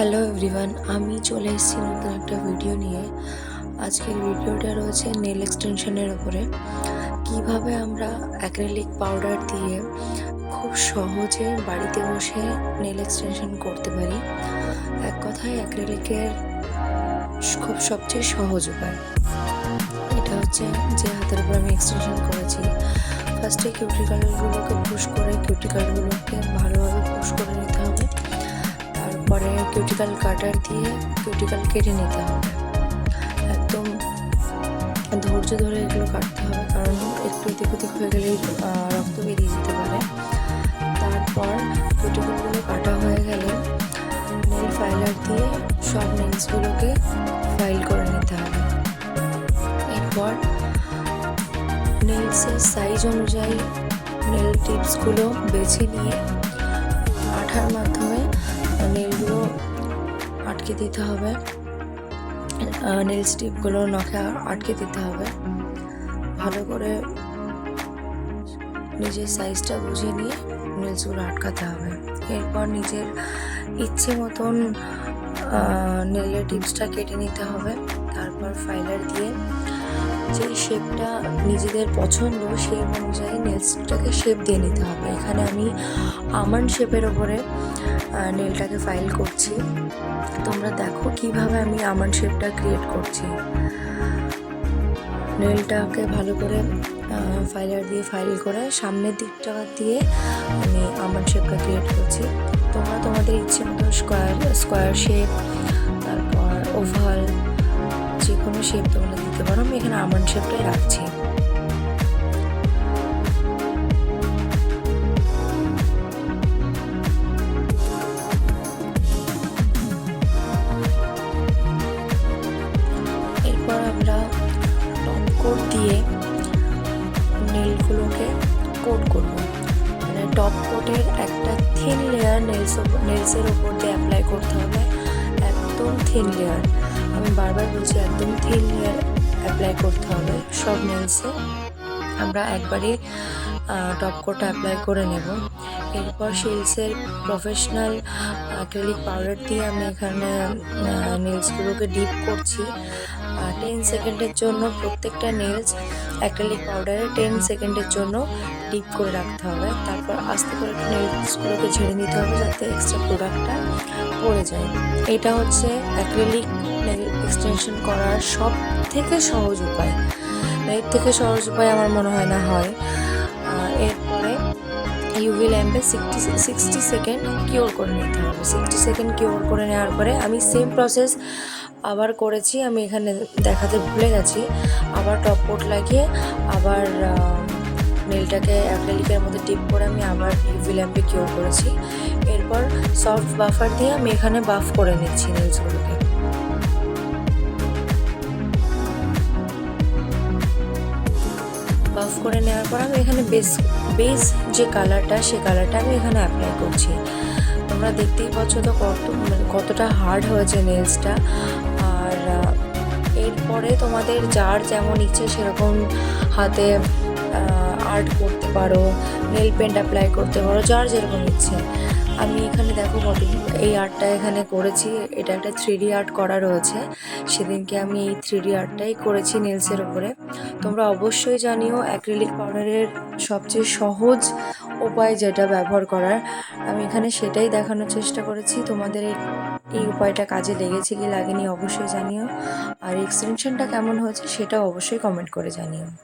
Hello everyone, আমি চলে এসেছি নতুন একটা ভিডিও নিয়ে। আজকের ভিডিওটা রয়েছে নেল এক্সটেনশনের ওপরে। কিভাবে আমরা অ্যাক্রিলিক পাউডার দিয়ে খুব সহজে বাড়িতে বসে নেল এক্সটেনশন করতে পারি। এক কথায় অ্যাক্রিলিকের খুব সবচেয়ে সহজ উপায় এটা হচ্ছে যে হাতের উপর আমি এক্সটেনশন করেছি। ফার্স্টে কিউটিকলগুলোকে পুশ করে কিউটিকলগুলোকে ভালোভাবে পুশ করে নিতে হবে। তারপরে কিউটিকল কাটার দিয়ে কিউটিকল কেটে নিতে হবে। একদম ধৈর্য ধরে এগুলো কাটতে হবে, কারণ একটু এদিক ওদিক হয়ে গেলেই রক্ত বেরিয়ে যেতে পারে। তারপর কিউটিকলগুলো কাটা হয়ে গেলে নেল ফাইলার দিয়ে সব নেলসগুলোকে ফাইল করে নিতে হবে। এরপর নেলসের সাইজ অনুযায়ী নেল টিপসগুলো বেছে নিয়ে আঠার মাধ্যমে নেলগুলো আটকে দিতে হবে। নেল স্টিপগুলো নখে আটকে দিতে হবে। ভালো করে নিজের সাইজটা বুঝে নিয়ে নেলসগুলো আটকাতে হবে। এরপর নিজের ইচ্ছে মতন নেলের টিপসটা কেটে নিতে হবে। তারপর ফাইলার দিয়ে যে শেপটা নিজেদের পছন্দ সেই অনুযায়ী নেলসটাকে শেপ দিয়ে নিতে হবে। এখানে আমি আমন্ড শেপের ওপরে নেলটাকে ফাইল করছি। তোমরা দেখো কিভাবে আমি আমন্ড শেপটা ক্রিয়েট করছি। নেলটাকে ভালো করে ফাইলার দিয়ে ফাইল করে সামনের দিকটা দিয়ে আমি আমন্ড শেপটা ক্রিয়েট করছি। তোমরা তোমাদের ইচ্ছে মতো স্কোয়ার শেপ, তারপর ওভাল, যে কোনো শেপ তোমরা দিতে পারো। আমি এখানে আমন্ড শেপটাই রাখছি। এরপর আমরা টপ কোট দিয়ে নেলগুলোকে কোট করব। মানে টপ কোটের একটা থিন লেয়ার নেলসের ওপর দিয়ে অ্যাপ্লাই করতে হবে। একদম থিন লেয়ার, আমি বারবার বলছি, একদম থিন লেয়ার অ্যাপ্লাই করতে হবে সব নেলসে। আমরা একবারে টপ কোটটা অ্যাপ্লাই করে নেব। এরপর শিলসের প্রফেশনাল অ্যাক্রিলিক পাউডার দিয়ে আমি এখানে নেলসগুলোকে ডিপ করছি। 10 সেকেন্ডের জন্য প্রত্যেকটা নেলস অ্যাক্রিলিক পাউডারে 10 সেকেন্ডের জন্য ডিপ করে রাখতে হবে। তারপর আস্তে করে নেলসগুলোকে ঝেড়ে নিতে হবে যাতে এক্সট্রা প্রোডাক্টটা পড়ে যায়। এটা হচ্ছে অ্যাক্রিলিক নেল এক্সটেনশন করার সব থেকে সহজ উপায়। এর থেকে সহজ উপায় আমার মনে হয় না হয়। এরপরে ইউভি ল্যাম্পে 60 সেকেন্ড কিওর করে নিতে হবে। 60 সেকেন্ড কিওর করে নেওয়ার পরে আমি সেম প্রসেস আবার করেছি, আমি এখানে দেখাতে ভুলে গেছি। আবার টপ কোট লাগিয়ে আবার নেলটাকে অ্যাক্রিলিকের মধ্যে ডিপ করে আমি আবার ইউভি ল্যাম্পে কিওর করেছি। এরপর সফট বাফার দিয়ে আমি এখানে বাফ করে নিচ্ছি নেলসগুলোকে। বাফ করে নেওয়ার পর আমি এখানে বেস যে কালারটা, সে কালারটা আমি এখানে অ্যাপ্লাই করছি। তোমরা দেখতেই পাচ্ছ তো কতটা হার্ড হয়েছে নেলসটা। আর এরপরে তোমাদের যার যেমন ইচ্ছে সেরকম হাতে আর্ট করতে পারো, নেল পেন্ট অ্যাপ্লাই করতে পারো, যার যেরকম ইচ্ছে। আমি এখানে দেখো এই আর্টটা এখানে করেছি। এটা একটা 3D আর্ট করা রয়েছে। সেদিনকে আমি এই 3D আর্টটাই করেছি নেলসের উপরে। তোমরা অবশ্যই জানিও অ্যাক্রিলিক পাউডারের সবচেয়ে সহজ উপায় যেটা ব্যবহার করার, আমি এখানে সেটাই দেখানোর চেষ্টা করেছি। তোমাদের এই উপায়টা কাজে লেগেছে কি লাগেনি অবশ্যই জানিও। আর এক্সটেনশনটা কেমন হয়েছে সেটাও অবশ্যই কমেন্ট করে জানিও।